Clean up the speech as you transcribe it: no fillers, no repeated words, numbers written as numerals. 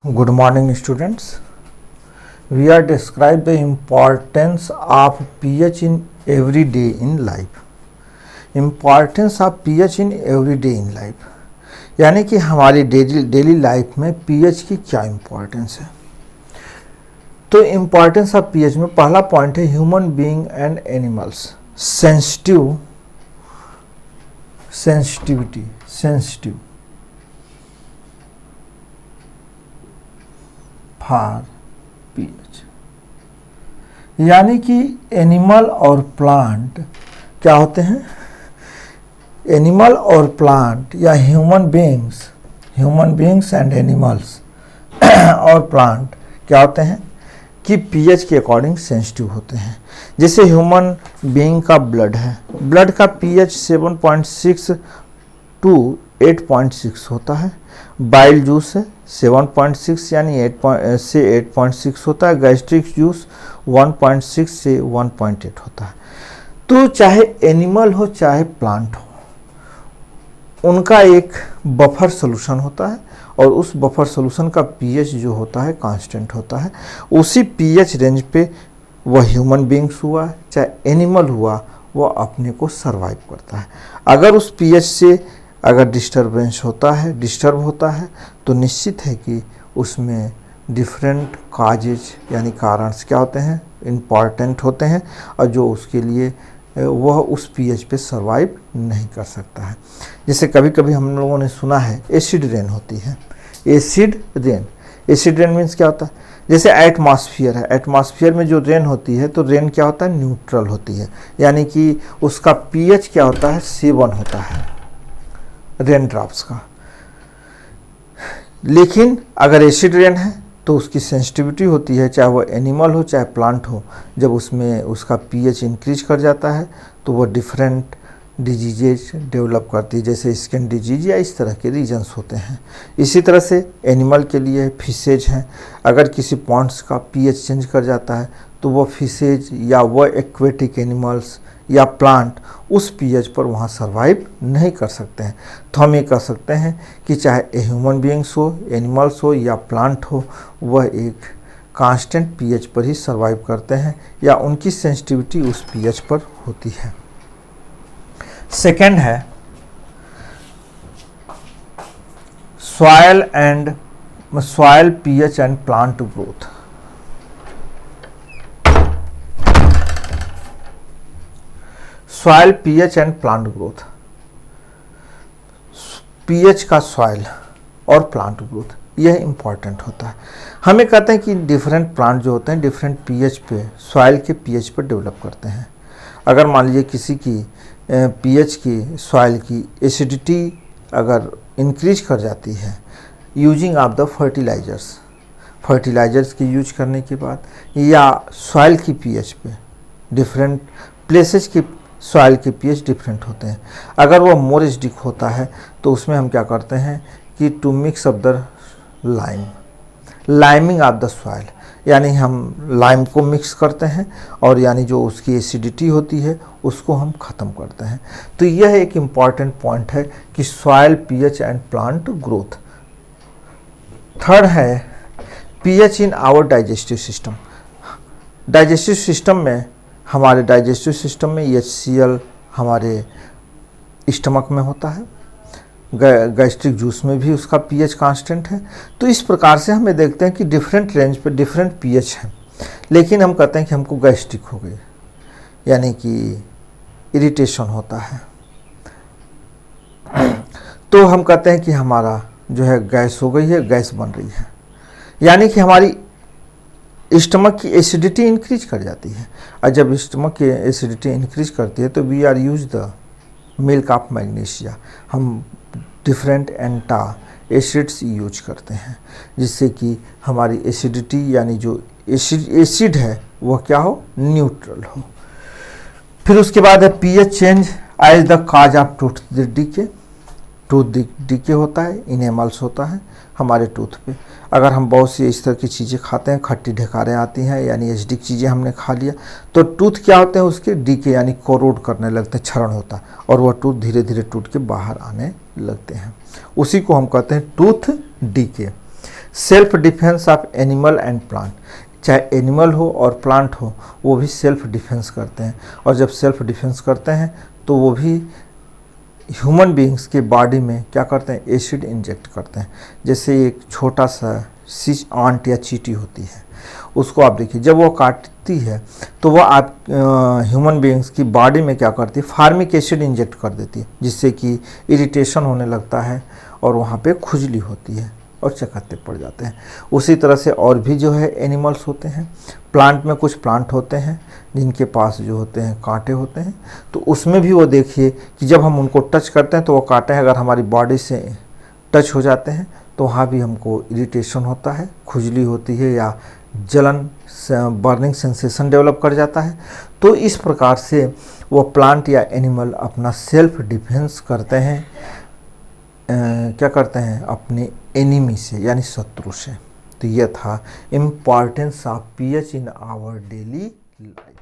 Good morning, students. We are describe the importance of pH in everyday in life. Importance of pH in everyday in life, यानी कि हमारी daily life में pH की क्या importance है। तो importance of pH में पहला पॉइंट है human being and animals sensitive for pH, यानी कि एनिमल और प्लांट क्या होते हैं। एनिमल और प्लांट या ह्यूमन बीइंग्स एंड एनिमल्स और प्लांट क्या होते हैं कि pH के अकॉर्डिंग सेंसिटिव होते हैं। जैसे ह्यूमन बीइंग का ब्लड है, ब्लड का pH 7.6 टू 8.6 होता है। बाइल जूस है 7.6 यानी 8 से 8.6 होता है। गैस्ट्रिक जूस 1.6 से 1.8 होता है। तो चाहे एनिमल हो चाहे प्लांट हो, उनका एक बफर सॉल्यूशन होता है और उस बफर सॉल्यूशन का pH जो होता है कांस्टेंट होता है। उसी pH रेंज पे वह ह्यूमन बीइंग्स हुआ चाहे एनिमल हुआ वह अपने को सरवाइव करता है। अगर उस pH से अगर डिस्टर्ब होता है तो निश्चित है कि उसमें डिफरेंट काजेज यानी कारण क्या होते हैं, इम्पॉर्टेंट होते हैं और जो उसके लिए वह उस pH पे सरवाइव नहीं कर सकता है। जैसे कभी कभी हम लोगों ने सुना है एसिड रेन होती है। एसिड रेन मीन्स क्या होता है, जैसे एटमॉस्फेयर है, एटमॉस्फेयर में जो रेन होती है तो रेन क्या होता है, न्यूट्रल होती है, यानी कि उसका pH क्या होता है, 7 होता है रेन ड्रॉप्स का। लेकिन अगर एसिड रेन है तो उसकी सेंसिटिविटी होती है, चाहे वह एनिमल हो चाहे प्लांट हो, जब उसमें उसका pH इंक्रीज कर जाता है तो वह डिफरेंट डिजीजेज डेवलप करती है, जैसे स्किन डिजीज या इस तरह के रीजन्स होते हैं। इसी तरह से एनिमल के लिए फिशेज हैं, अगर किसी पॉन्ड्स का pH चेंज कर जाता है तो वह फिशेज या वह एक्वेटिक एनिमल्स या प्लांट उस pH पर वहाँ सरवाइव नहीं कर सकते हैं। तो हम ये कह सकते हैं कि चाहे ह्यूमन बीइंग्स हो, एनिमल्स हो या प्लांट हो, वह एक कांस्टेंट pH पर ही सरवाइव करते हैं या उनकी सेंसिटिविटी उस pH पर होती है। सेकेंड है soil pH and plant growth. Soil pH and plant growth, pH का सॉयल और प्लांट ग्रोथ यह इंपॉर्टेंट होता है। हमें कहते हैं कि डिफरेंट प्लांट जो होते हैं डिफरेंट pH पे, सॉयल के pH पर डेवलप करते हैं। अगर मान लीजिए किसी की pH की सॉयल की एसिडिटी अगर इंक्रीज कर जाती है यूजिंग ऑफ द फर्टिलाइजर्स की यूज करने के बाद, या सॉयल की pH पे डिफरेंट प्लेसेस की सॉइल के pH डिफरेंट होते हैं। अगर वो मोर एसिडिक होता है तो उसमें हम क्या करते हैं कि to mix of the liming of the soil, यानी हम लाइम को मिक्स करते हैं और यानी जो उसकी एसिडिटी होती है उसको हम ख़त्म करते हैं। तो यह एक इम्पॉर्टेंट पॉइंट है कि soil pH and plant growth. Third है pH in our digestive system. Digestive system में हमारे डाइजेस्टिव सिस्टम में HCl हमारे स्टमक में होता है, गैस्ट्रिक जूस में भी उसका pH कांस्टेंट है। तो इस प्रकार से हमें देखते हैं कि डिफरेंट रेंज पे डिफरेंट pH है, लेकिन हम कहते हैं कि हमको गैस्ट्रिक हो गई, यानी कि इरिटेशन होता है, तो हम कहते हैं कि हमारा जो है गैस हो गई है, गैस बन रही है, यानी कि हमारी स्टमक की एसिडिटी इंक्रीज कर जाती है। और जब स्टमक की एसिडिटी इंक्रीज करती है तो we are use the milk of magnesia, हम डिफरेंट एंटा एसिड्स यूज करते हैं जिससे कि हमारी एसिडिटी यानी जो एसिड है वह क्या हो, न्यूट्रल हो। फिर उसके बाद है pH change as the cause of tooth decay होता है, इनेमल्स होता है हमारे टूथ पे। अगर हम बहुत सी इस तरह की चीज़ें खाते हैं, खट्टी ढेकारें आती हैं यानी एसिडिक चीज़ें हमने खा लिया तो टूथ क्या होते हैं, उसके डीके यानी कोरोड करने लगते हैं, क्षरण होता है और वह टूथ धीरे धीरे टूट के बाहर आने लगते हैं। उसी को हम कहते हैं tooth decay. Self defence of animal and plant, चाहे एनिमल हो और प्लांट हो वो भी सेल्फ डिफेंस करते हैं, और जब सेल्फ डिफेंस करते हैं तो वो भी ह्यूमन बीइंग्स के बॉडी में क्या करते हैं, एसिड इंजेक्ट करते हैं। जैसे एक छोटा सा आंट या चींटी होती है, उसको आप देखिए जब वो काटती है तो वो आप ह्यूमन बीइंग्स की बॉडी में क्या करती है, फार्मिक एसिड इंजेक्ट कर देती है, जिससे कि इरिटेशन होने लगता है और वहाँ पे खुजली होती है और चकत्ते पड़ जाते हैं। उसी तरह से और भी जो है एनिमल्स होते हैं, प्लांट में कुछ प्लांट होते हैं जिनके पास जो होते हैं कांटे होते हैं, तो उसमें भी वो देखिए कि जब हम उनको टच करते हैं तो वो कांटे अगर हमारी बॉडी से टच हो जाते हैं तो वहाँ भी हमको इरिटेशन होता है, खुजली होती है या जलन बर्निंग सेंसेशन डेवलप कर जाता है। तो इस प्रकार से वो प्लांट या एनिमल अपना सेल्फ डिफेंस करते हैं, क्या करते हैं, अपने एनिमी से यानी शत्रु से। तो यह था importance of pH in our daily life.